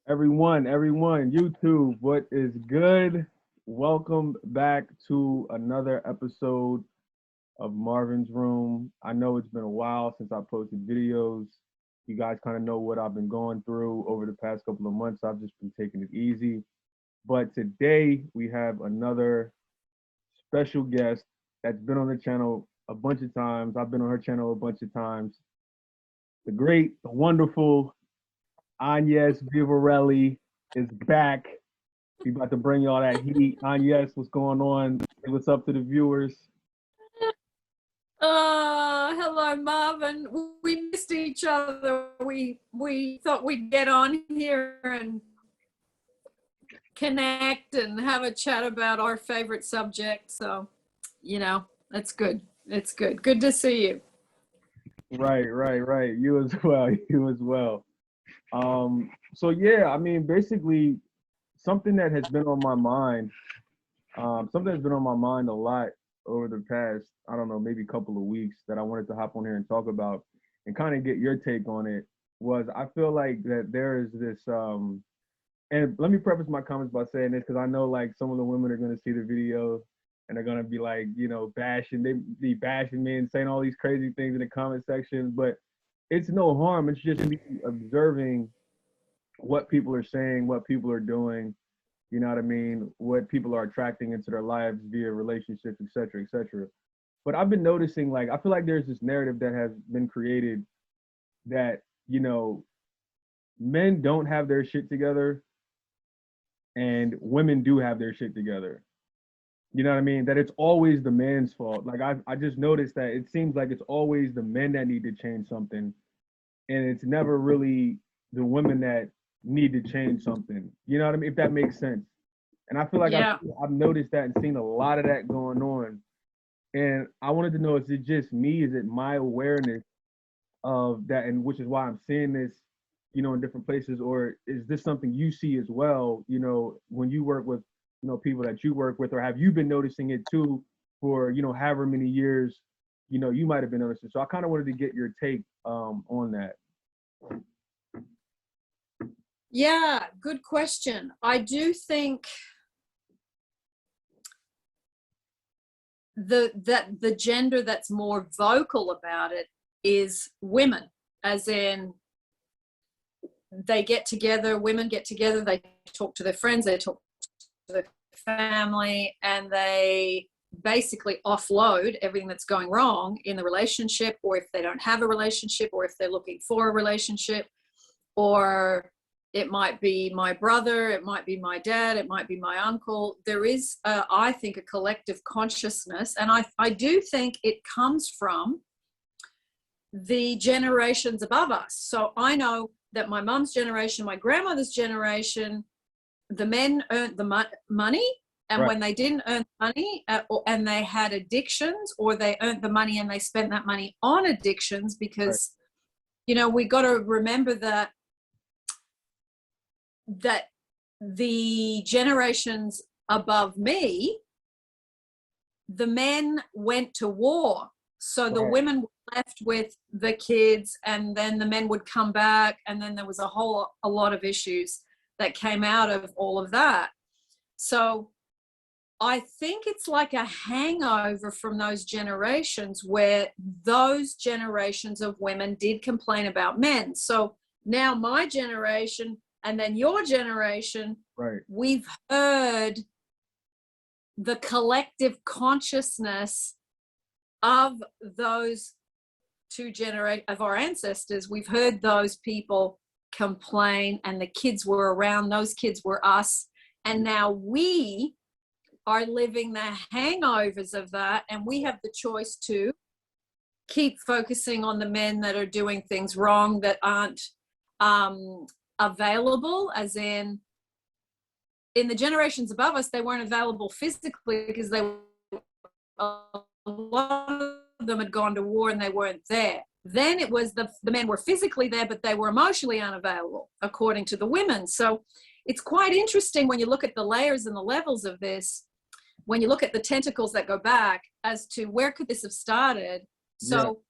Everyone, YouTube, what is good? Welcome back to another episode of Marvin's Room. I know it's been a while since I posted videos. You guys kind of know what I've been going through over the past couple of months. I've just been taking it easy. But today we have another special guest that's been on the channel a bunch of times. I've been on her channel a bunch of times. The great, the wonderful Agnes Vivarelli is back. We about to bring y'all that heat. Agnes, what's going on? Say what's up to the viewers? Hello, Marvin. We missed each other. We thought we'd get on here and connect and have a chat about our favorite subject. So, that's good. It's good. Good to see you. Right. You as well. You as well. So yeah, I mean, basically, something that has been on my mind, something that's been on my mind a lot over the past, I don't know, maybe couple of weeks that I wanted to hop on here and talk about and kind of get your take on it was I feel like that there is this and let me preface my comments by saying this because I know like some of the women are gonna see the video and they're gonna be like, bashing, they be bashing me and saying all these crazy things in the comment section, but it's no harm. It's just me observing what people are saying, what people are doing, you know what I mean, what people are attracting into their lives via relationships, et cetera, et cetera. But I've been noticing, like, I feel like there's this narrative that has been created that, men don't have their shit together and women do have their shit together. You know what I mean? That it's always the man's fault. Like I just noticed that it seems like it's always the men that need to change something, and it's never really the women that need to change something. You know what I mean? If that makes sense. And I feel like Yeah. I've noticed that and seen a lot of that going on. And I wanted to know, is it just me? Is it my awareness of that, and which is why I'm seeing this, in different places, or is this something you see as well? When you work with, people that you work with, or have you been noticing it too for, however many years, you might have been noticing. So I kind of wanted to get your take on that. Yeah, good question. I do think the gender that's more vocal about it is women, as in women get together, they talk to their friends, they talk to their family, and they basically offload everything that's going wrong in the relationship, or if they don't have a relationship, or if they're looking for a relationship, or it might be my brother, it might be my dad, it might be my uncle. There is, I think, a collective consciousness, and I do think it comes from the generations above us. So I know that my mom's generation, my grandmother's generation, the men earned the money, and Right. when they didn't earn money and they had addictions, or they earned the money and they spent that money on addictions, because we got to remember that the generations above me, the men went to war, so the women were left with the kids, and then the men would come back, and then there was a lot of issues that came out of all of that. So I think it's like a hangover from those generations, where those generations of women did complain about men. So now my generation and then your generation, Right. we've heard the collective consciousness of those two generations of our ancestors. We've heard those people complain, and the kids were around, those kids were us, and now we are living the hangovers of that, and we have the choice to keep focusing on the men that are doing things wrong, that aren't available, as in the generations above us, they weren't available physically because a lot of them had gone to war and they weren't there. Then it was the men were physically there, but they were emotionally unavailable, according to the women. So it's quite interesting when you look at the layers and the levels of this, when you look at the tentacles that go back, as to where could this have started. So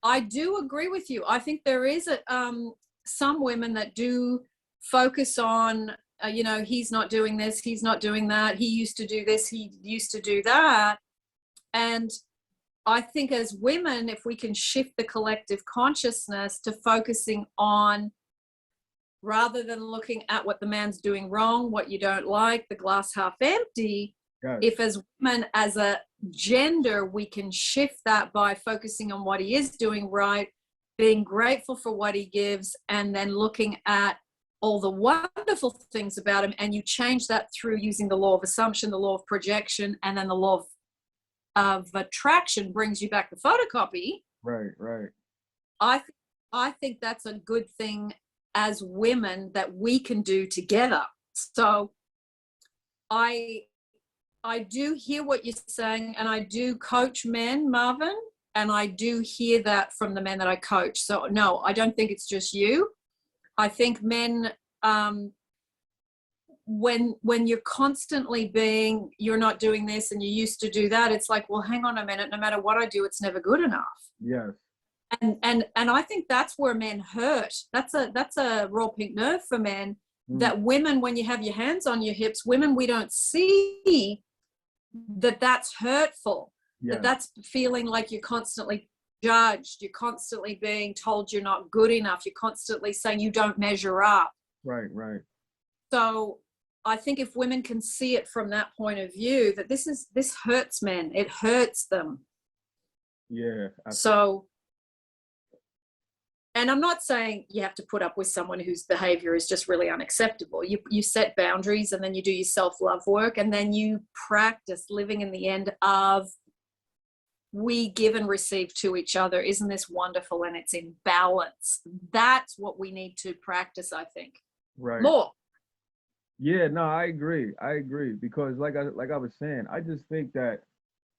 I do agree with you. I think there is some women that do focus on, he's not doing this, he's not doing that, he used to do this, he used to do that. And I think as women, if we can shift the collective consciousness to focusing on, rather than looking at what the man's doing wrong, what you don't like, the glass half empty, Yes. if as women, as a gender, we can shift that by focusing on what he is doing right, being grateful for what he gives, and then looking at all the wonderful things about him, and you change that through using the law of assumption, the law of projection, and then the law of attraction brings you back the photocopy. Right. I think that's a good thing as women that we can do together. So I do hear what you're saying, and I do coach men, Marvin, and I do hear that from the men that I coach. So no, I don't think it's just you. I think men, when you're constantly being, you're not doing this and you used to do that, it's like, well, hang on a minute, no matter what I do, it's never good enough. Yes. And I think that's where men hurt. That's a raw pink nerve for men. That women, when you have your hands on your hips, women, we don't see that that's hurtful. Yes. That's feeling like you're constantly judged, you're constantly being told you're not good enough, you're constantly saying you don't measure up. Right. So I think if women can see it from that point of view, that this hurts men, it hurts them. Yeah. So, and I'm not saying you have to put up with someone whose behavior is just really unacceptable. You set boundaries, and then you do your self-love work, and then you practice living in the end of, we give and receive to each other. Isn't this wonderful? And it's in balance. That's what we need to practice, I think. Right. More. Yeah, no, I agree because like I was saying, I just think that,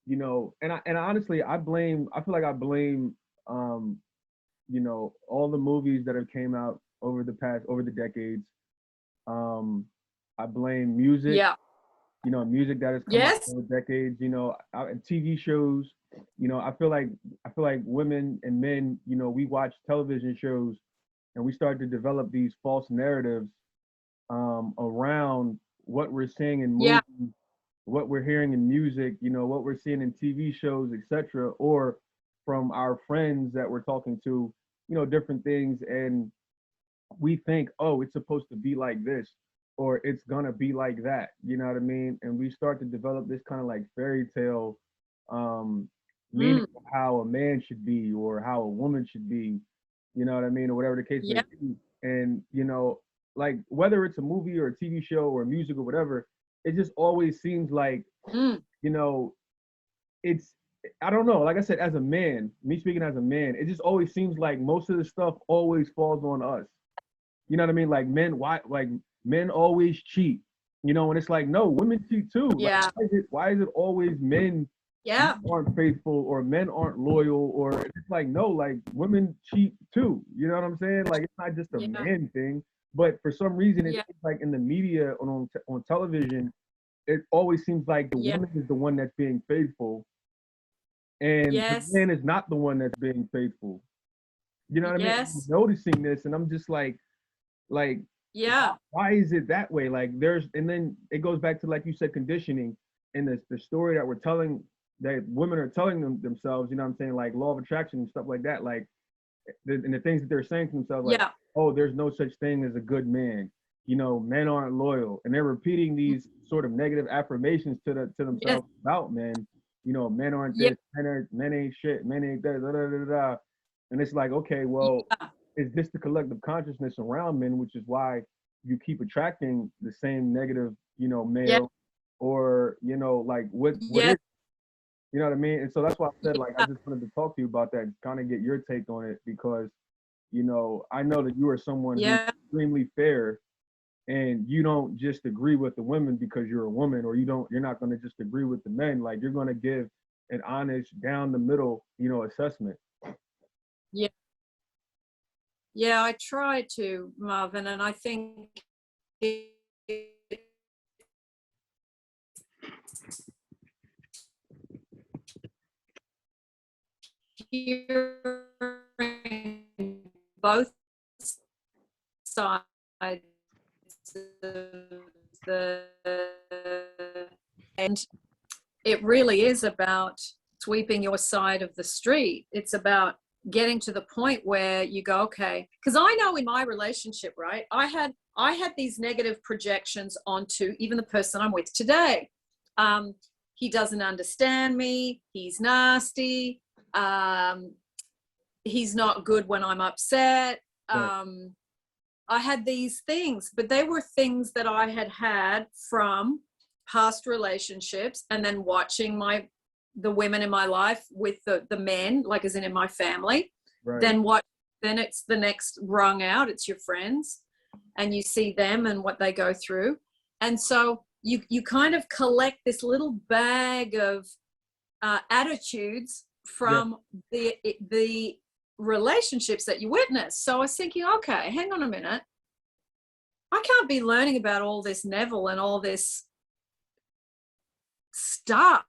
and honestly, I feel like I blame all the movies that have came out over the decades. I blame music. Yeah. Music that has come out over decades, and TV shows. I feel like women and men, we watch television shows and we start to develop these false narratives around what we're seeing in movies, what we're hearing in music, what we're seeing in TV shows, etc., or from our friends that we're talking to, different things, and we think, oh, it's supposed to be like this, or it's gonna be like that, you know what I mean? And we start to develop this kind of like fairy tale meaning of how a man should be or how a woman should be, you know what I mean, or whatever the case may be. And like whether it's a movie or a TV show or music or whatever, it just always seems like, it's, I don't know, like I said, as a man, me speaking as a man, it just always seems like most of the stuff always falls on us. You know what I mean? Like men always cheat, and it's like, no, women cheat too. Yeah. Like, why is it always men aren't faithful or men aren't loyal, or it's like, no, like women cheat too. You know what I'm saying? Like, it's not just a man thing, but for some reason, it's like in the media on television, it always seems like the woman is the one that's being faithful, and the man is not the one that's being faithful. You know what I mean? I'm noticing this, and I'm just like, why is it that way? Like and then it goes back to, like you said, conditioning, and the story that we're telling, that women are telling themselves, you know what I'm saying, like law of attraction and stuff like that, like and the things that they're saying to themselves, like, oh, there's no such thing as a good man, men aren't loyal, and they're repeating these sort of negative affirmations to themselves about men, men aren't this, men ain't shit, men ain't that, da, da, da, da. And it's like, okay, well, is this the collective consciousness around men, which is why you keep attracting the same negative, male, or, like what is, you know what I mean? And so that's why I said, like, I just wanted to talk to you about that, kind of get your take on it, because, I know that you are someone who's extremely fair, and you don't just agree with the women because you're a woman, or you're not going to just agree with the men. Like, you're going to give an honest, down the middle, assessment. Yeah, I try to, Marvin, and I think hearing both sides the, and it really is about sweeping your side of the street. It's about getting to the point where you go, okay, because I know in my relationship, right, I had these negative projections onto even the person I'm with today. He doesn't understand me. He's nasty. He's not good when I'm upset. Right. I had these things, but they were things that I had from past relationships, and then watching the women in my life with the men, like as in my family. Right. Then it's the next rung out. It's your friends, and you see them and what they go through, and so you kind of collect this little bag of attitudes from the relationships that you witness. So I was thinking, okay, hang on a minute. I can't be learning about all this Neville and all this stuff,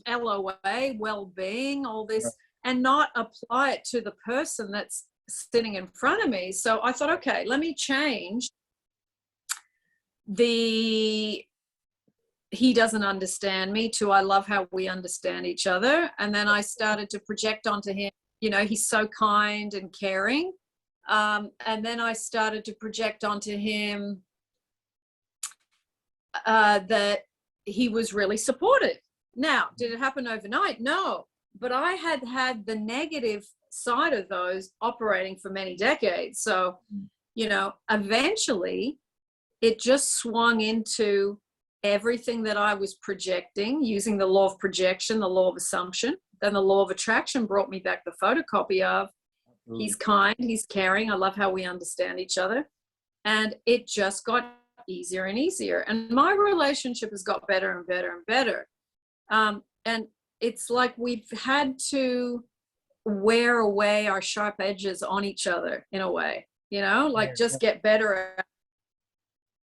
LOA, well-being, all this, and not apply it to the person that's sitting in front of me. So I thought, okay, let me change he doesn't understand me to I love how we understand each other. And then I started to project onto him, he's so kind and caring. And then I started to project onto him that he was really supportive. Now, did it happen overnight? No. But I had the negative side of those operating for many decades. So, eventually it just swung into everything that I was projecting using the law of projection, the law of assumption. Then the law of attraction brought me back the photocopy of he's kind, he's caring. I love how we understand each other. And it just got easier and easier. And my relationship has got better and better and better. And it's like we've had to wear away our sharp edges on each other in a way, just get better at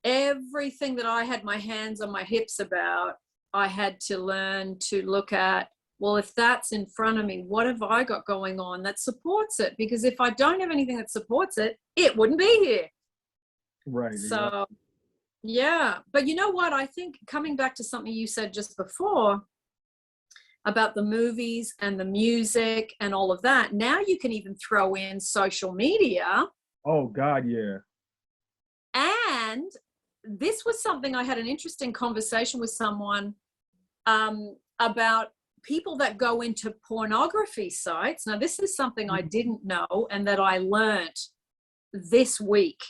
everything that I had my hands on my hips about. I had to learn to look at, well, if that's in front of me, what have I got going on that supports it? Because if I don't have anything that supports it, it wouldn't be here. Right. So, yeah. But you know what? I think coming back to something you said just before about the movies and the music and all of that, now you can even throw in social media. Oh, God, yeah. And this was something I had an interesting conversation with someone about people that go into pornography sites. Now, this is something I didn't know and that I learned this week.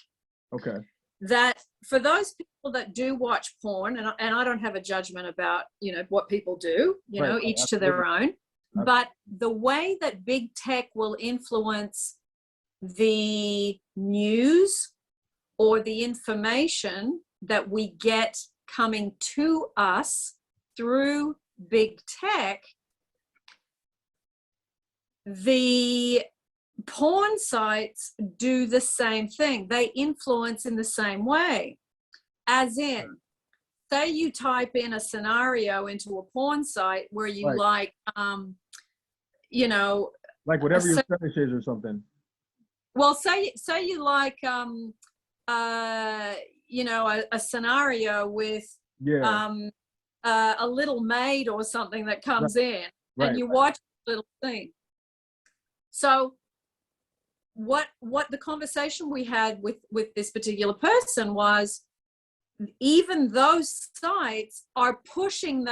Okay. That for those people that do watch porn, and I don't have a judgment about, what people do, each absolutely. to their own, but the way that big tech will influence the news or the information that we get coming to us through big tech, the porn sites do the same thing. They influence in the same way. As in, say you type in a scenario into a porn site where you like whatever your fetish is or something. Well, say you like a scenario with a little maid or something that comes in, and you watch a little thing. So what the conversation we had with this particular person was, even those sites are pushing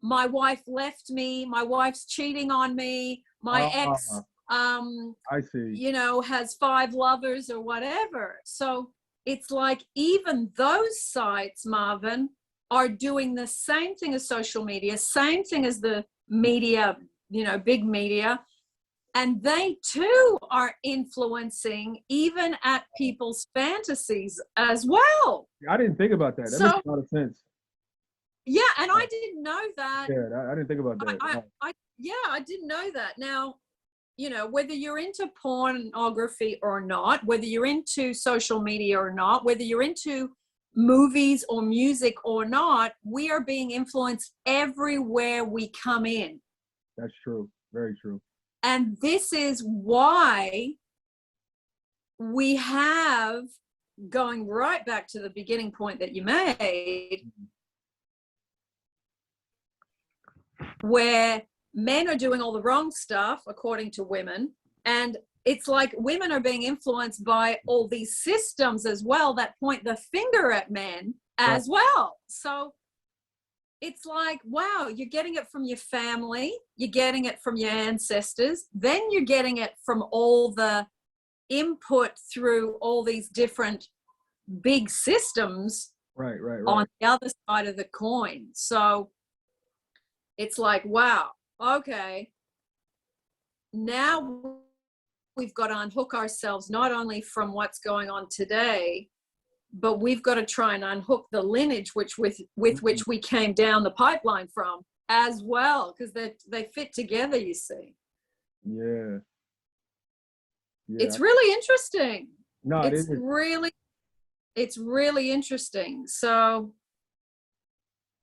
my wife left me, my wife's cheating on me, my ex I see. Has 5 lovers or whatever. So it's like even those sites, Marvin, are doing the same thing as social media, same thing as the media, big media. And they too are influencing even at people's fantasies as well. I didn't think about that. That makes a lot of sense. Yeah, and I didn't know that. Yeah, I didn't think about that. I didn't know that. Now, whether you're into pornography or not, whether you're into social media or not, whether you're into movies or music or not, we are being influenced everywhere we come in. That's true. Very true. And this is why we have going right back to the beginning point that you made, where men are doing all the wrong stuff according to women, and it's like women are being influenced by all these systems as well that point the finger at men as well. So it's like, wow, you're getting it from your family, you're getting it from your ancestors, then you're getting it from all the input through all these different big systems on the other side of the coin. So it's like, wow, okay, now we've got to unhook ourselves not only from what's going on today, but we've got to try and unhook the lineage with which we came down the pipeline from as well, because they fit together, you see. Yeah. It's really interesting. No, it's really interesting. So,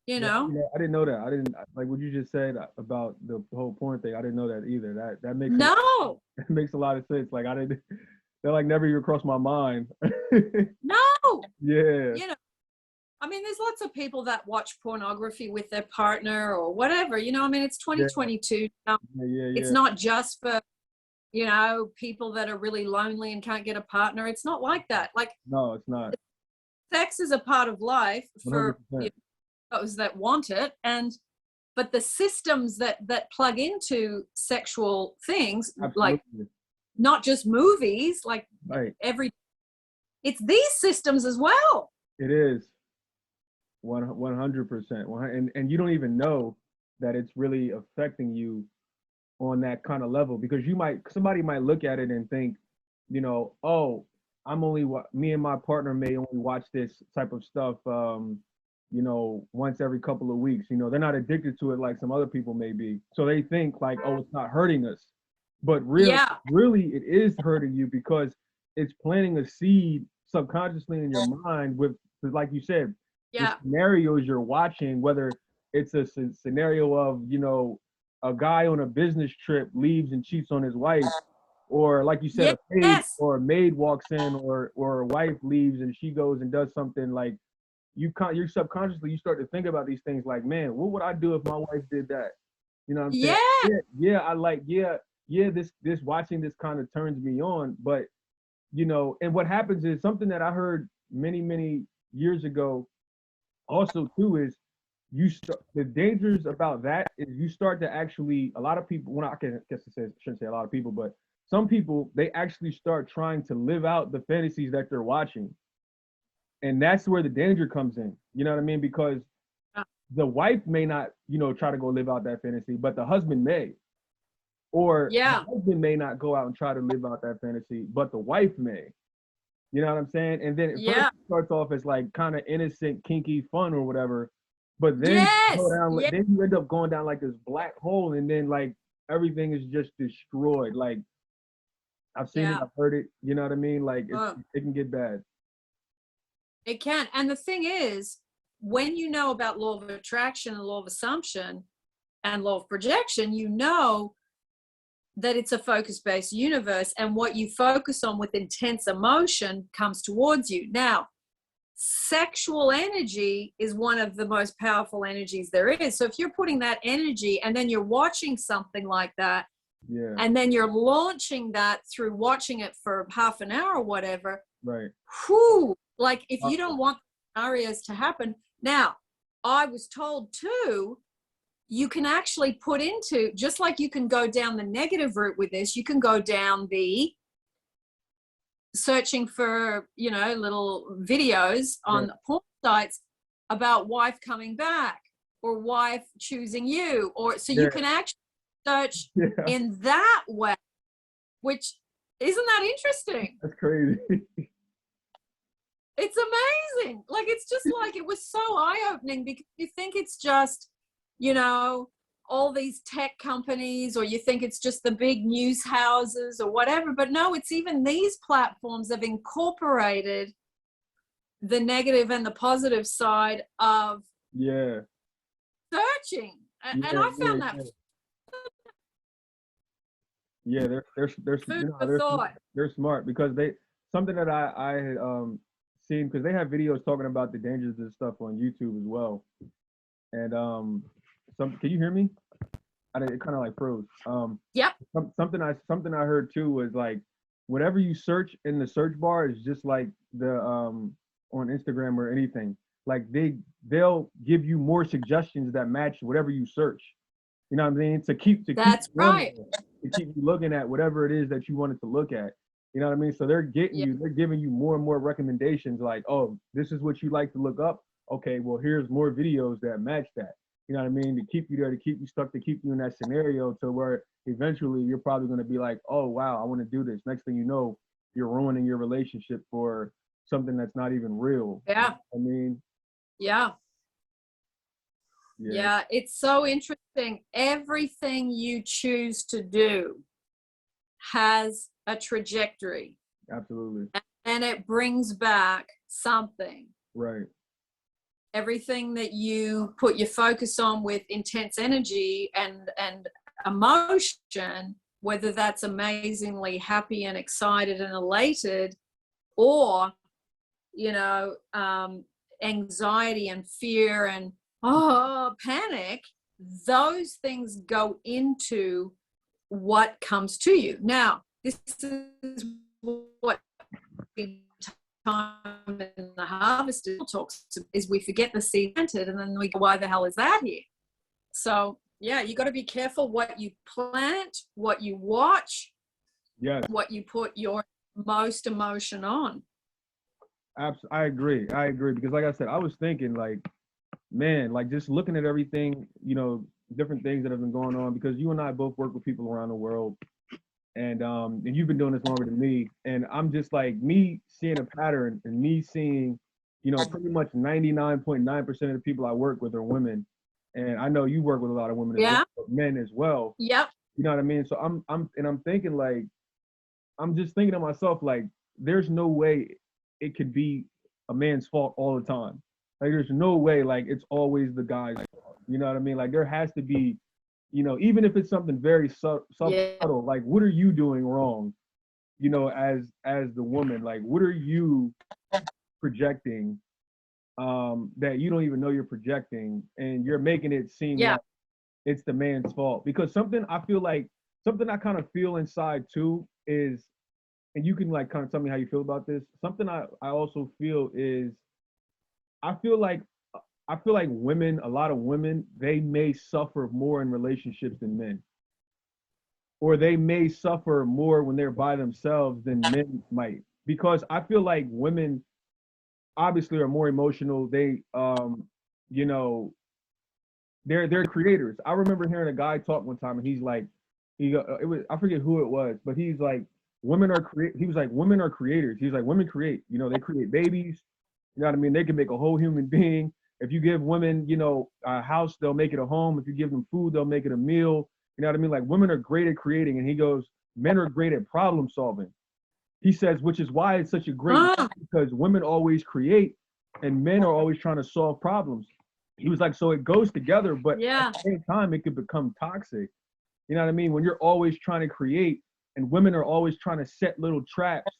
you know, I didn't know that. I didn't like what you just said about the whole porn thing. I didn't know that either. That makes that makes a lot of sense. Like that like never even crossed my mind. No. Yeah. You know, I mean, there's lots of people that watch pornography with their partner or whatever. You know, I mean, it's 2022 now. It's not just for, you know, people that are really lonely and can't get a partner. It's not like that. Like, no, it's not. Sex is a part of life for those that want it, but the systems that plug into sexual things, like not just movies, like it's these systems as well. It is 100%, and you don't even know that it's really affecting you on that kind of level, because somebody might look at it and think, you know, oh, me and my partner may only watch this type of stuff, you know, once every couple of weeks. You know, they're not addicted to it like some other people may be. So they think like, oh, it's not hurting us. But really it is hurting you, because it's planting a seed subconsciously in your mind with, like you said, the scenarios you're watching, whether it's a scenario of, you know, a guy on a business trip leaves and cheats on his wife, or like you said, a maid walks in, or a wife leaves and she goes and does something. Like you're subconsciously, you start to think about these things like, man, what would I do if my wife did that? You know what I'm saying? This watching this kind of turns me on. But you know, and what happens is something that I heard many years ago also too, is the dangers about that is you start to actually, a lot of people, well, I shouldn't say a lot of people, but some people, they actually start trying to live out the fantasies that they're watching. And that's where the danger comes in. You know what I mean? Because the wife may not, you know, try to go live out that fantasy, but the husband may. Or the husband may not go out and try to live out that fantasy, but the wife may. You know what I'm saying? And then first it starts off as like kind of innocent, kinky fun or whatever. But then then you end up going down like this black hole, and then like everything is just destroyed. Like I've seen it, I've heard it. You know what I mean? Like it can get bad. It can. And the thing is, when you know about law of attraction and law of assumption and law of projection, you know that it's a focus-based universe, and what you focus on with intense emotion comes towards you. Now, sexual energy is one of the most powerful energies there is. So if you're putting that energy and then you're watching something like that, and then you're launching that through watching it for half an hour or whatever, like if you don't want scenarios to happen. Now, I was told too, you can actually put into, just like you can go down the negative route with this, you can go down the searching for, you know, little videos on porn sites about wife coming back or wife choosing you, or so you can actually search in that way, which isn't that interesting? That's crazy. It's amazing. Like, it's just like, it was so eye-opening, because you think it's just, you know, all these tech companies, or you think it's just the big news houses or whatever, but no, it's even these platforms have incorporated the negative and the positive side of searching. And I found that they're food for thought. They're smart, because something that I had seen, because they have videos talking about the dangers of this stuff on YouTube as well. And can you hear me? It kind of like froze. Yep. Something I heard too was like, whatever you search in the search bar is just like the on Instagram or anything. Like they'll give you more suggestions that match whatever you search. You know what I mean? That's right. To keep you looking at whatever it is that you wanted to look at. You know what I mean? So they're giving you more and more recommendations like, oh, this is what you like to look up. Okay, well, here's more videos that match that. You know what I mean? To keep you there, to keep you stuck, to keep you in that scenario to where eventually you're probably going to be like, oh, wow, I want to do this. Next thing you know, you're ruining your relationship for something that's not even real. Yeah. I mean, yeah. It's so interesting. Everything you choose to do has a trajectory. Absolutely. And it brings back something. Right. Everything that you put your focus on with intense energy and emotion, whether that's amazingly happy and excited and elated, or, you know, anxiety and fear and panic, those things go into what comes to you. Now, this is what time in the harvest talks is we forget the seed planted, and then we go, why the hell is that here? So yeah, you got to be careful what you plant, what you watch, what you put your most emotion on. I agree because like I said, I was thinking like, man, like just looking at everything, you know, different things that have been going on, because you and I both work with people around the world. And you've been doing this longer than me. And I'm just like, me seeing a pattern and me seeing, you know, pretty much 99.9% of the people I work with are women. And I know you work with a lot of women, men as well. Yep. You know what I mean? So I'm thinking like, I'm just thinking to myself, like, there's no way it could be a man's fault all the time. Like, there's no way, like, it's always the guy's fault. You know what I mean? Like, there has to be, you know, even if it's something very subtle, like, what are you doing wrong? You know, as the woman, like, what are you projecting that you don't even know you're projecting, and you're making it seem like it's the man's fault? Because something I kind of feel inside too is, and you can like kind of tell me how you feel about this. Something I also feel is, I feel like women, a lot of women, they may suffer more in relationships than men. Or they may suffer more when they're by themselves than men might. Because I feel like women obviously are more emotional. They you know, they're creators. I remember hearing a guy talk one time, and he's like, I forget who it was, but he's like, women are creators. He's like, women create, you know, they create babies. You know what I mean? They can make a whole human being. If you give women, you know, a house, they'll make it a home. If you give them food, they'll make it a meal. You know what I mean? Like, women are great at creating. And he goes, men are great at problem solving. He says, which is why it's such a great because women always create and men are always trying to solve problems. He was like, so it goes together, but at the same time, it could become toxic. You know what I mean? When you're always trying to create and women are always trying to set little traps.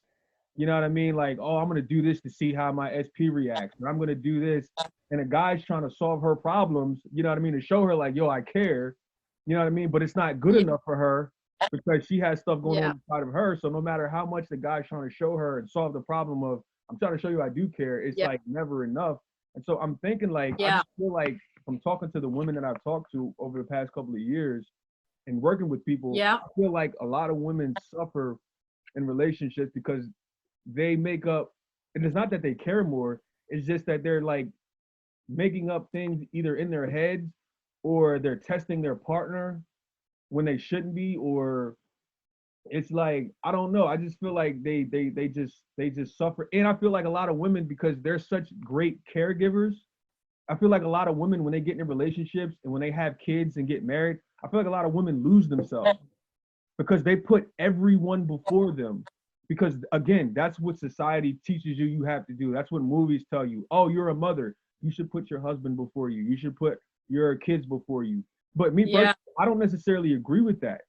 You know what I mean? Like, oh, I'm going to do this to see how my SP reacts. Or I'm going to do this. And a guy's trying to solve her problems, you know what I mean? To show her like, yo, I care. You know what I mean? But it's not good enough for her because she has stuff going on inside of her. So no matter how much the guy's trying to show her and solve the problem of, I'm trying to show you I do care, it's like never enough. And so I'm thinking like, I just feel like from talking to the women that I've talked to over the past couple of years and working with people, I feel like a lot of women suffer in relationships because they make up, and it's not that they care more, it's just that they're like making up things either in their heads or they're testing their partner when they shouldn't be, or it's like, I don't know. I just feel like they just suffer. And I feel like a lot of women, because they're such great caregivers, I feel like a lot of women, when they get in relationships and when they have kids and get married, I feel like a lot of women lose themselves because they put everyone before them. Because again, that's what society teaches you have to do. That's what movies tell you. Oh, you're a mother. You should put your husband before you. You should put your kids before you. But me personally, I don't necessarily agree with that.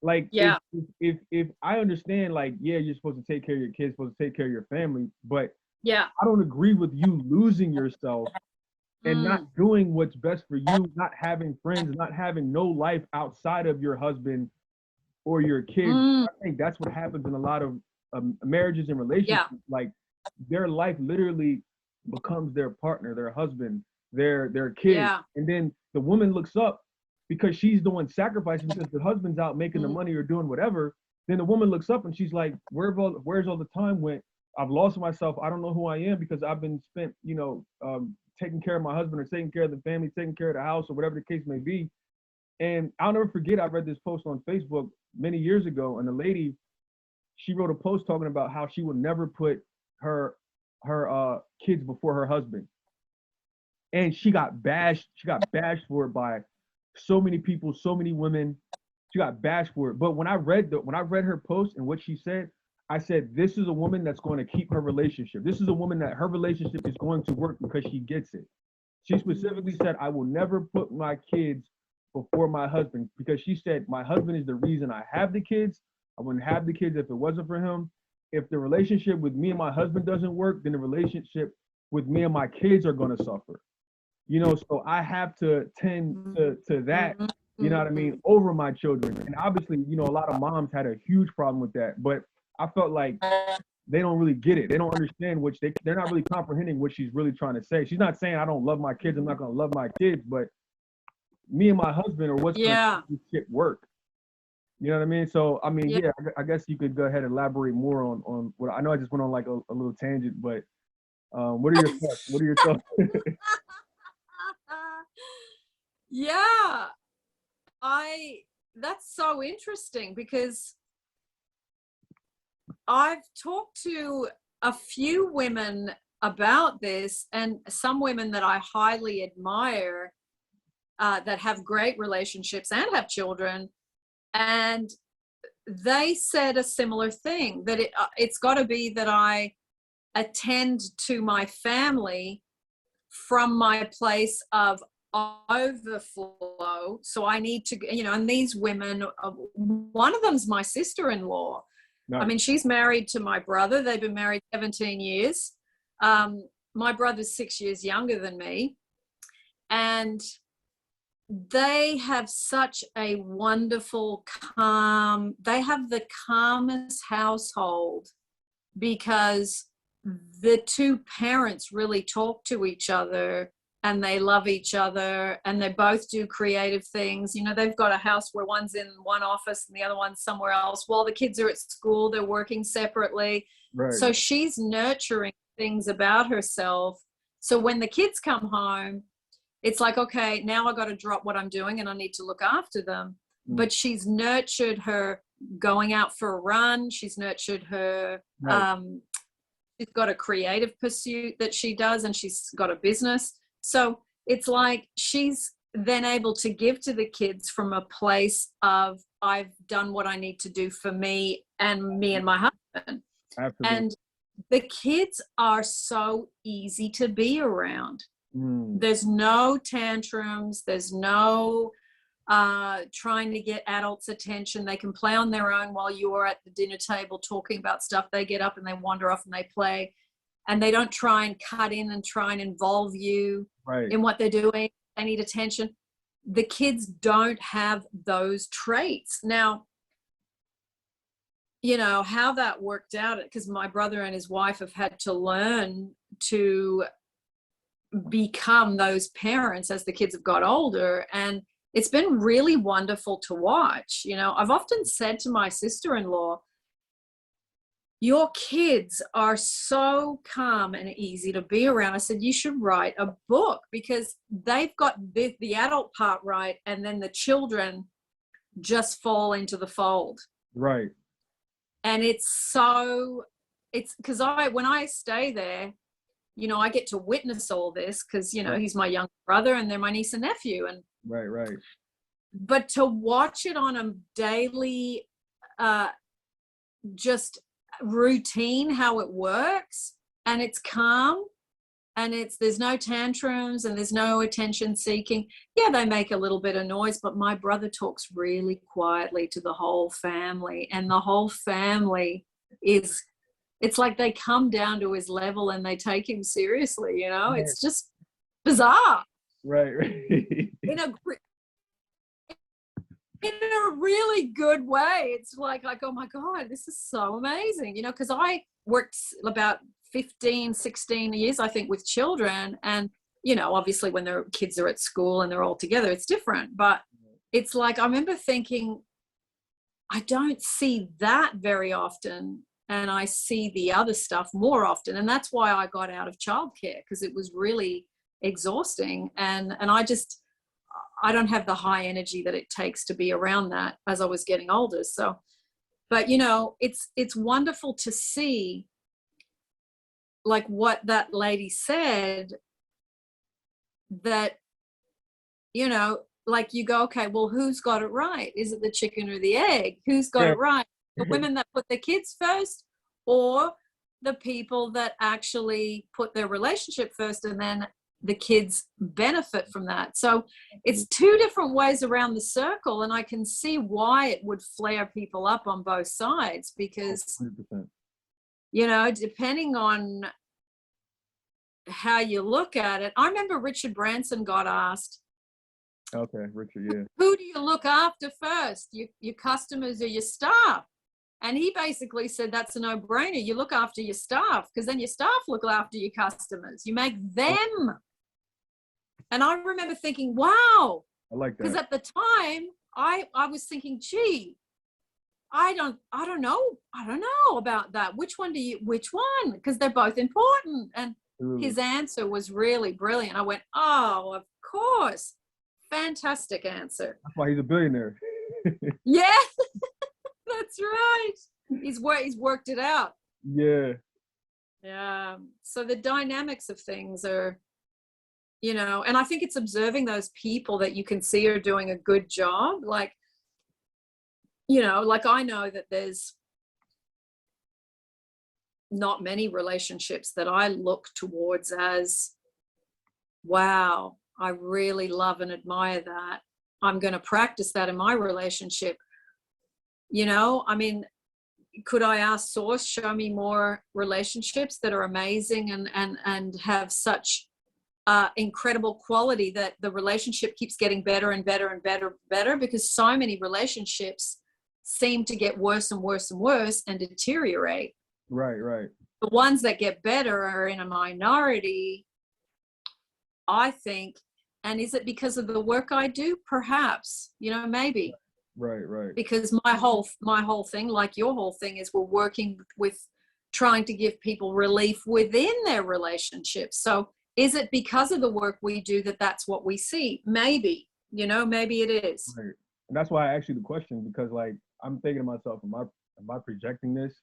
Like, if I understand, like, yeah, you're supposed to take care of your kids, supposed to take care of your family, but Yeah. I don't agree with you losing yourself and not Mm. doing what's best for you, not having friends, not having no life outside of your husband or your kids. Mm. I think that's what happens in a lot of marriages and relationships. Yeah. Like their life literally becomes their partner, their husband, their kid, Yeah. and then the woman looks up because she's doing sacrifices because the husband's out making the Mm. money or doing whatever. Then the woman looks up and she's like, where's all the time went? I've lost myself. I don't know who I am because I've been spent, taking care of my husband or taking care of the family, taking care of the house or whatever the case may be. And I'll never forget, I read this post on Facebook many years ago, and the lady, she wrote a post talking about how she would never put her kids before her husband. And she got bashed for it by so many people, so many women. She got bashed for it. But when I read her post and what she said, I said, this is a woman that's going to keep her relationship. This is a woman that her relationship is going to work because she gets it. She specifically said, I will never put my kids before my husband because she said, my husband is the reason I have the kids. I wouldn't have the kids if it wasn't for him. If the relationship with me and my husband doesn't work, then the relationship with me and my kids are going to suffer. So I have to tend to that, you know what I mean, over my children. And obviously, a lot of moms had a huge problem with that. But I felt like they don't really get it. They don't understand they're not really comprehending what she's really trying to say. She's not saying I don't love my kids, I'm not gonna love my kids, but me and my husband are what's gonna Yeah. make this shit work. You know what I mean? So I mean, Yeah. yeah, I guess you could go ahead and elaborate more on what I know I just went on like a little tangent, but what are your thoughts? What are your thoughts? Yeah. That's so interesting because I've talked to a few women about this, and some women that I highly admire that have great relationships and have children, and they said a similar thing, that it's got to be that I attend to my family from my place of overflow. So I need to, and these women, one of them's my sister-in-law. I Nice. mean, she's married to my brother. They've been married 17 years. My brother's 6 years younger than me. And they have such a wonderful, they have the calmest household because the two parents really talk to each other and they love each other and they both do creative things. They've got a house where one's in one office and the other one's somewhere else. While the kids are at school, they're working separately. Right. So she's nurturing things about herself. So when the kids come home, it's like, okay, now I got to drop what I'm doing and I need to look after them. But she's nurtured her going out for a run. She's nurtured her, Right. she's got a creative pursuit that she does, and she's got a business. So it's like she's then able to give to the kids from a place of, I've done what I need to do for me and my husband. Absolutely. And the kids are so easy to be around. There's no tantrums. There's no trying to get adults' attention. They can play on their own while you're at the dinner table talking about stuff. They get up and they wander off and they play. And they don't try and cut in and try and involve you in what they're doing. They need attention. The kids don't have those traits. Now, how that worked out, because my brother and his wife have had to learn to become those parents as the kids have got older. And it's been really wonderful to watch. I've often said to my sister-in-law, your kids are so calm and easy to be around. I said, you should write a book because they've got the adult part right, and then the children just fall into the fold. Right. And it's because when I stay there, I get to witness all this because, he's my young brother and they're my niece and nephew. And Right. But to watch it on a daily, just routine, how it works, and it's calm, and there's no tantrums and there's no attention seeking. Yeah, they make a little bit of noise, but my brother talks really quietly to the whole family, and the whole family is it's like they come down to his level and they take him seriously, you know? Right. It's just bizarre. Right. In a in a really good way. It's like, oh my God, this is so amazing, you know, because I worked about 15, 16 years, I think, with children. And, you know, obviously when their kids are at school and they're all together, it's different. But it's like, I remember thinking, I don't see that very often. And I see the other stuff more often. And that's why I got out of childcare, because it was really exhausting. And I don't have the high energy that it takes to be around that as I was getting older. So, but you know, it's wonderful to see like what that lady said, that, you know, like you go, okay, well, who's got it right? Is it the chicken or the egg? Who's got Yeah. it right? The women that put their kids first, or the people that actually put their relationship first and then the kids benefit from that? So it's two different ways around the circle, and I can see why it would flare people up on both sides, because 100%. you know, depending on how you look at it. I remember Richard Branson got asked, Okay, Richard, yeah. who do you look after first, your customers or your staff? And he basically said that's a no-brainer. You look after your staff, because then your staff look after your customers. You make them. And I remember thinking, wow, I like because that. at the time I was thinking, gee, I don't know about that. Which one? Because they're both important. And his answer was really brilliant. I went, oh, of course. Fantastic answer. That's why he's a billionaire. Yeah, that's right. He's worked it out. Yeah. Yeah. So the dynamics of things are, you know, and I think it's observing those people that you can see are doing a good job. Like, you know, like I know that there's not many relationships that I look towards as, wow, I really love and admire that. I'm going to practice that in my relationship. You know, I mean, could I ask Source, show me more relationships that are amazing and have such incredible quality that the relationship keeps getting better and better and better, because so many relationships seem to get worse and worse and worse and deteriorate. Right. The ones that get better are in a minority, I think. And is it because of the work I do? Perhaps, you know, maybe. Right. Because my whole thing, like your whole thing, is we're working with trying to give people relief within their relationships. So is it because of the work we do that that's what we see? Maybe, you know, maybe it is. Right. And that's why I asked you the question, because like I'm thinking to myself, am I projecting this?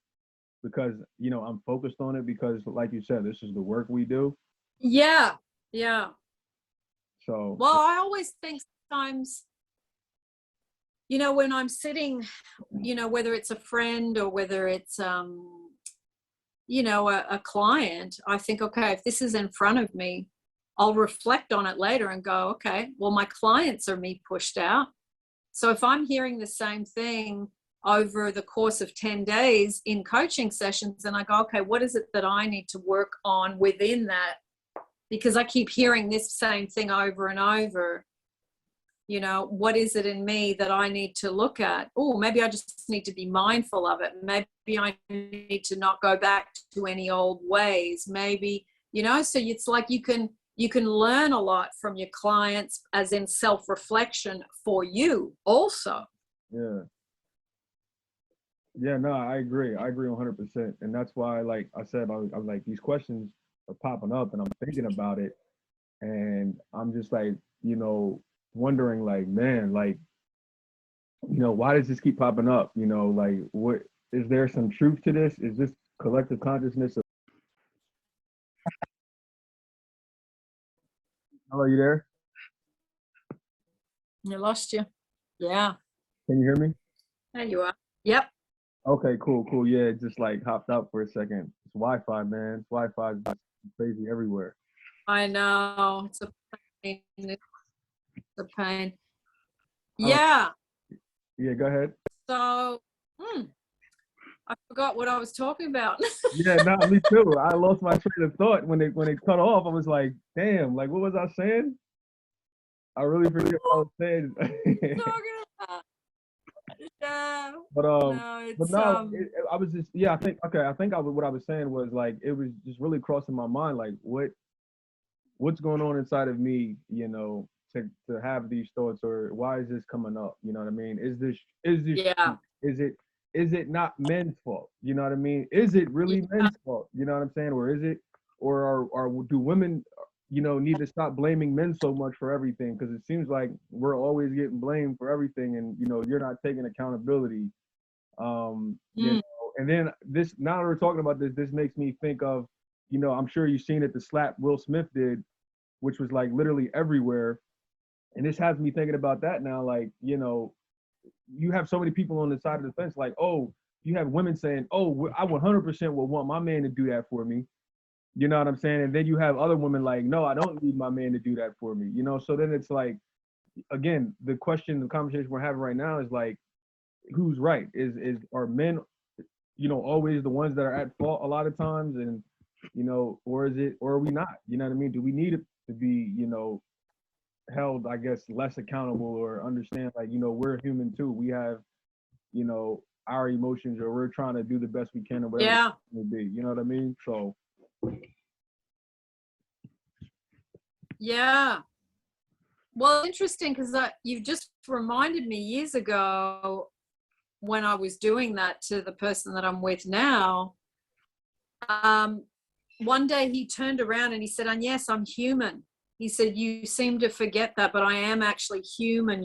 Because, you know, I'm focused on it because, like you said, this is the work we do. Yeah. So Well, I always think sometimes, you know, when I'm sitting, you know, whether it's a friend or whether it's, you know, a client, I think, okay, if this is in front of me, I'll reflect on it later and go, okay, well, my clients are me pushed out. So if I'm hearing the same thing over the course of 10 days in coaching sessions, and I go, okay, what is it that I need to work on within that? Because I keep hearing this same thing over and over. You know, what is it in me that I need to look at? Oh, maybe I just need to be mindful of it. Maybe I need to not go back to any old ways. Maybe, you know, so it's like you can learn a lot from your clients, as in self-reflection for you also. Yeah, no, I agree 100%. And that's why, like I said, I'm like, these questions are popping up and I'm thinking about it. And I'm just like, you know, wondering like, man, like, you know, why does this keep popping up? You know, like, what is there some truth to this? Is this collective consciousness of— Hello, you there? I lost you. Yeah. Can you hear me? There you are. Yep. Okay, cool. Yeah, it just like hopped out for a second. It's Wi-Fi, man. Wi-Fi is just crazy everywhere. I know. It's a pain. It's a pain. Oh, Yeah. yeah, go ahead. So I forgot what I was talking about. Yeah, no, me too. I lost my train of thought when it cut off. I was like, damn, like what was I saying? I really forget what I was saying. Talking about. Yeah. But No, but it's no, I was just yeah. I think okay. I think what I was saying was like it was just really crossing my mind like what's going on inside of me, to have these thoughts, or why is this coming up? You know what I mean? Is this yeah. is it not men's fault? You know what I mean? Is it really Yeah. men's fault? You know what I'm saying? Or is it, or do women, need to stop blaming men so much for everything? Because it seems like we're always getting blamed for everything, and you're not taking accountability. Mm. And then this, now that we're talking about this makes me think of, I'm sure you've seen it, the slap Will Smith did, which was like literally everywhere. And this has me thinking about that now, like, you have so many people on the side of the fence, like, oh, you have women saying, oh, I 100% would want my man to do that for me. You know what I'm saying? And then you have other women like, no, I don't need my man to do that for me. So then it's like, again, the conversation we're having right now is like, who's right? Are men, always the ones that are at fault a lot of times, and or are we not? You know what I mean? Do we need it to be, held, I guess, less accountable, or understand like, we're human too. We have, our emotions, or we're trying to do the best we can, or whatever Yeah. it may be. You know what I mean? So Yeah. Well, interesting, because you've just reminded me years ago when I was doing that to the person that I'm with now. One day he turned around and he said, and yes, I'm human. He said, you seem to forget that, but I am actually human,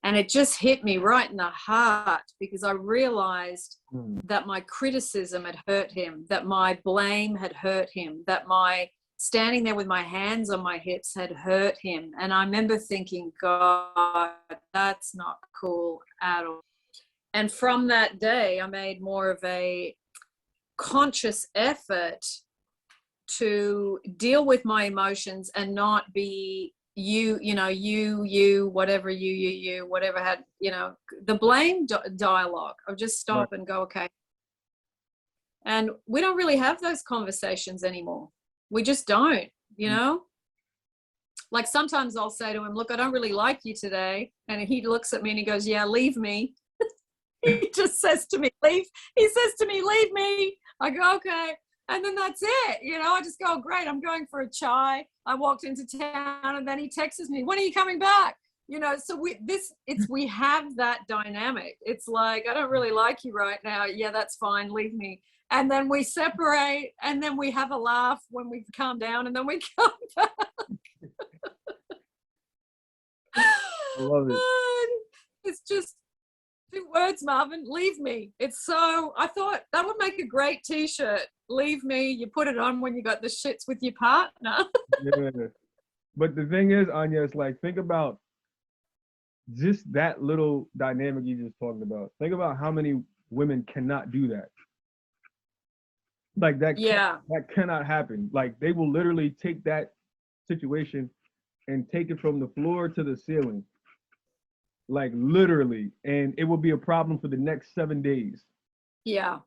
And it just hit me right in the heart, because I realized that my criticism had hurt him, that my blame had hurt him, that my standing there with my hands on my hips had hurt him. And I remember thinking, God, that's not cool at all. And from that day, I made more of a conscious effort to deal with my emotions and not be you whatever you whatever had the blame dialogue. I'll just stop and go, okay. And we don't really have those conversations anymore. We just don't. Like sometimes I'll say to him, look, I don't really like you today, and he looks at me and he goes, yeah, leave me. He just says to me, leave me. I go, okay. And then that's it. I just go, great, I'm going for a chai. I walked into town, and then he texts me, when are you coming back? So we have that dynamic. It's like, I don't really like you right now. Yeah, that's fine. Leave me. And then we separate, and then we have a laugh when we calm down, and then we come back. I love it. It's just 2 words, Marvin. Leave me. It's so, I thought that would make a great t-shirt. Leave me. You put it on when you got the shits with your partner. Yeah. But the thing is, Anya, it's like, think about just that little dynamic you just talked about. Think about how many women cannot do that. Like that, that cannot happen. Like they will literally take that situation and take it from the floor to the ceiling. Like literally, and it will be a problem for the next 7 days. Yeah.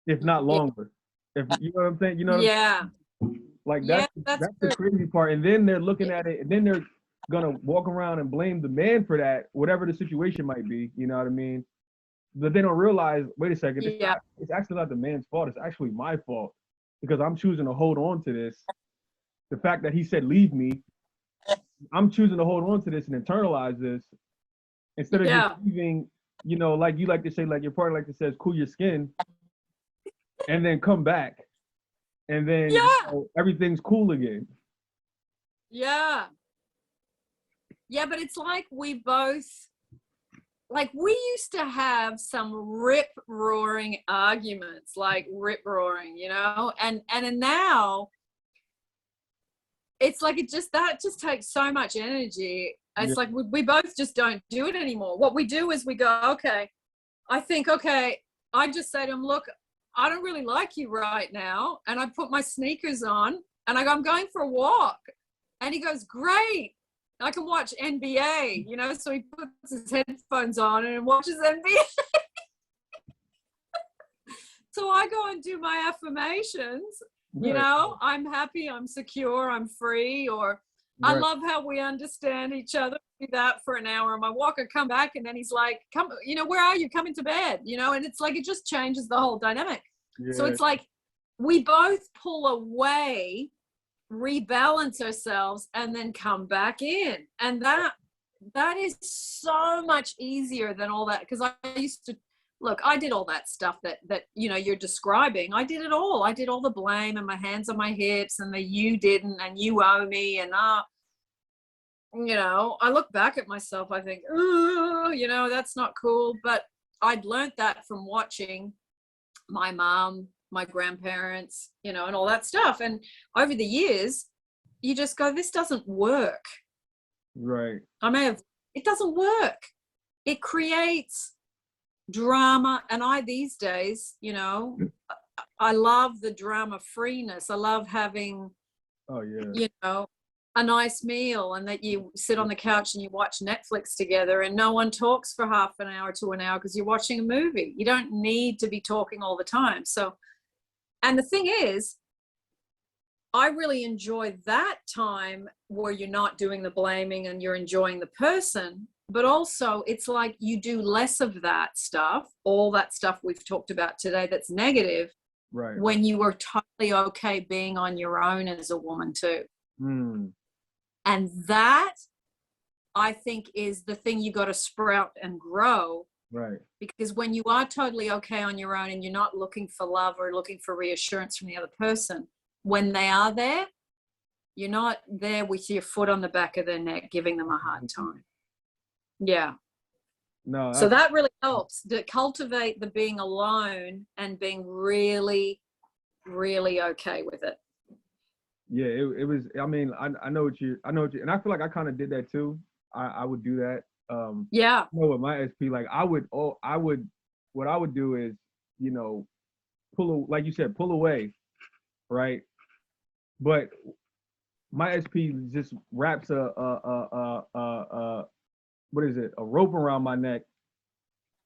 If not longer. If you know what I'm saying? You know what I'm saying? Like that's the crazy part. And then they're looking at it, and then they're gonna walk around and blame the man for that, whatever the situation might be. You know what I mean? But they don't realize, wait a second, it's actually not the man's fault. It's actually my fault, because I'm choosing to hold on to this. The fact that he said leave me, I'm choosing to hold on to this and internalize this instead of just leaving. Like you like to say, like your partner like to say, cool your skin, and then come back, and then everything's cool again. Yeah, but it's like we both, like we used to have some rip-roaring arguments, like rip-roaring, and now it's like that just takes so much energy. It's like we both just don't do it anymore. What we do is we go, okay, I just say to him, look, I don't really like you right now. And I put my sneakers on and I go, I'm going for a walk. And he goes, great, I can watch NBA, so he puts his headphones on and watches NBA. So I go and do my affirmations. You Right. know, I'm happy, I'm secure, I'm free, or I Right. love how we understand each other. Do that for an hour on my walk. I come back and then he's like, come, you know, where are you? Coming to bed, you know, and it's like, it just changes the whole dynamic. So Yeah. it's like we both pull away, rebalance ourselves, and then come back in. And that is so much easier than all that. Because I used to, look, I did all that stuff that you know you're describing. I did it all. I did all the blame and my hands on my hips and the you didn't and you owe me and you know, I look back at myself, I think, oh, you know, that's not cool. But I'd learned that from watching my mom, my grandparents, you know, and all that stuff. And over the years, you just go, this doesn't work. Right. It doesn't work. It creates drama. And these days, you know, I love the drama freeness. I love having, Oh yeah. you know, a nice meal and that you sit on the couch and you watch Netflix together and no one talks for half an hour to an hour because you're watching a movie. You don't need to be talking all the time. So, and the thing is, I really enjoy that time where you're not doing the blaming and you're enjoying the person, but also it's like you do less of that stuff, all that stuff we've talked about today that's negative, Right. when you were totally okay being on your own as a woman too. Mm. And that, I think, is the thing you got to sprout and grow. Right. Because when you are totally okay on your own and you're not looking for love or looking for reassurance from the other person, when they are there, you're not there with your foot on the back of their neck, giving them a hard time. Yeah. No. So that really helps to cultivate the being alone and being really, really okay with it. Yeah. It was. I mean, I know what you. And I feel like I kind of did that too. I would do that. Yeah. You know, with my SP, like what I would do is, you know, like you said, pull away, right? But my SP just wraps what is it, a rope around my neck,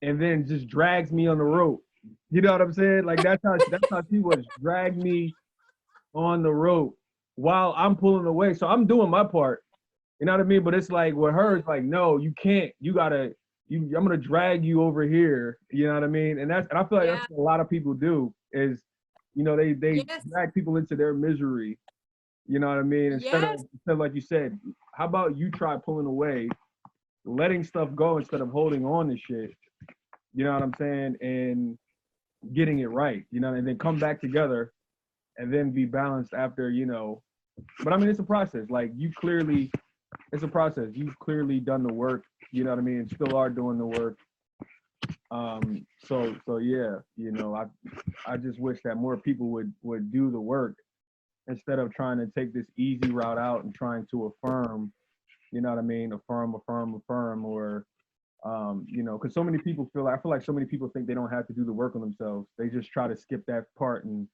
and then just drags me on the rope. You know what I'm saying? Like that's how she was, drag me on the rope while I'm pulling away. So I'm doing my part. You know what I mean? But it's like with her, it's like, no, you can't. You gotta. I'm gonna drag you over here. You know what I mean? And I feel like that's what a lot of people do is, you know, they Yes. drag people into their misery. You know what I mean? Instead Yes. of like you said, how about you try pulling away, letting stuff go instead of holding on to shit. You know what I'm saying? And getting it right. You know, and then come back together, and then be balanced after. You know, but I mean, it's a process. Like it's a process. You've clearly done the work. You know what I mean? And still are doing the work. So yeah, you know, I just wish that more people would do the work instead of trying to take this easy route out and trying to affirm, you know what I mean? Affirm, or, you know, because so many people I feel like so many people think they don't have to do the work on themselves. They just try to skip that part and,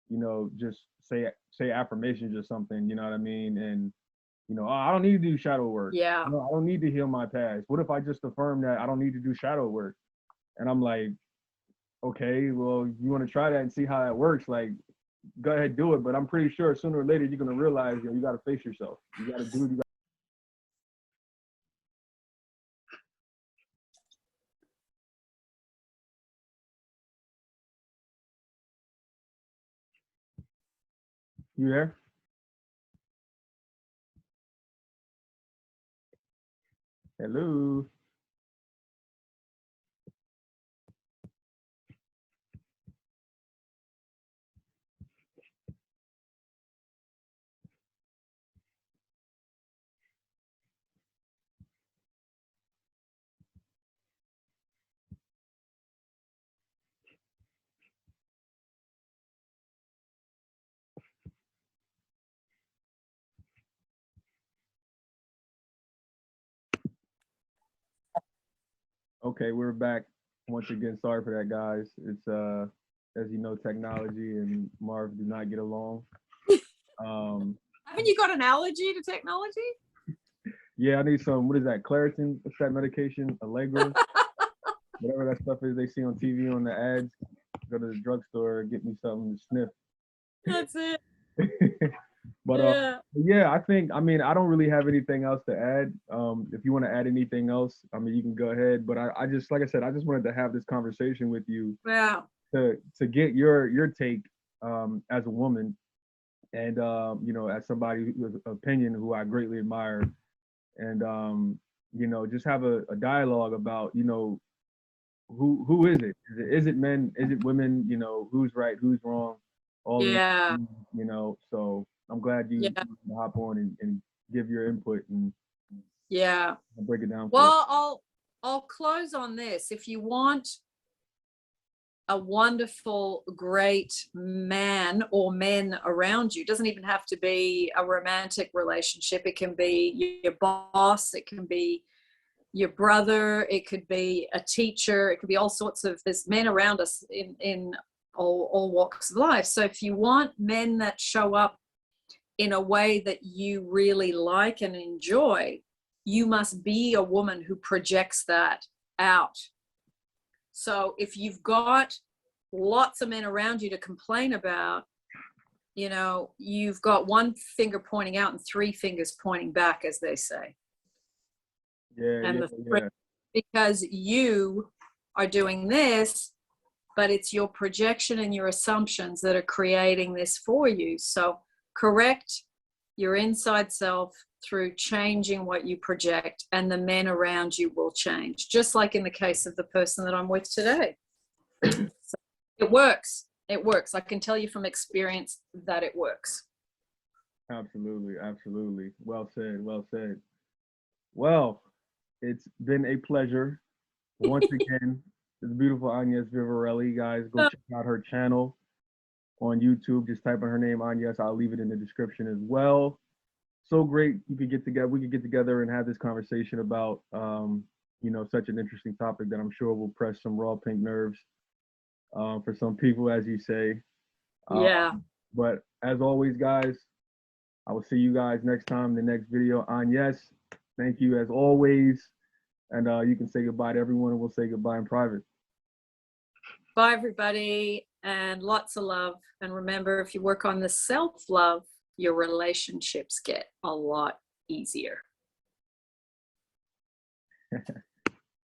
you know, just say affirmations or something, you know what I mean? And, you know, oh, I don't need to do shadow work. Yeah. No, I don't need to heal my past. What if I just affirm that I don't need to do shadow work? And I'm like, okay, well, you want to try that and see how that works? Like, go ahead, do it. But I'm pretty sure sooner or later you're gonna realize, you got to face yourself. You got to do it. You there? Hello. Okay, we're back once again. Sorry for that, guys. It's as you know, technology and Marv do not get along. Haven't you got an allergy to technology? Yeah, I need some. What is that? Claritin? What's that medication? Allegra? Whatever that stuff is they see on TV on the ads. go to the drugstore and get me something to sniff. That's it. But Yeah. yeah, I think, I mean, I don't really have anything else to add. If you want to add anything else, I mean, you can go ahead. But I just, like I said, I just wanted to have this conversation with you Wow. to get your take as a woman, and you know, as somebody with opinion who I greatly admire, and you know, just have a dialogue about, you know, who is it? Is it men? Is it women? You know, who's right? Who's wrong? All of these Yeah. things, you know. So I'm glad you Yeah. hop on and give your input and Yeah. break it down for us. Well, I'll close on this. If you want a wonderful, great man or men around you, it doesn't even have to be a romantic relationship. It can be your boss, it can be your brother, it could be a teacher, it could be all sorts of, there's men around us in all walks of life. So if you want men that show up in a way that you really like and enjoy, you must be a woman who projects that out. So if you've got lots of men around you to complain about, you know, you've got one finger pointing out and three fingers pointing back, as they say. Yeah, And yeah. because you are doing this, but it's your projection and your assumptions that are creating this for you. So correct your inside self through changing what you project, and the men around you will change, just like in the case of the person that I'm with today. So it works. It works. I can tell you from experience that it works. Absolutely, absolutely. Well said, well said. Well, it's been a pleasure once again. This beautiful Agnes Vivarelli, guys, go check out her channel on YouTube. Just type in her name, Agnes. I'll leave it in the description as well. So great you could get together. We could get together and have this conversation about, you know, such an interesting topic that I'm sure will press some raw pink nerves for some people, as you say. Yeah. But as always, guys, I will see you guys next time, the next video. Agnes, thank you as always. And you can say goodbye to everyone, and we'll say goodbye in private. Bye, everybody, and lots of love. And remember, if you work on the self-love, your relationships get a lot easier.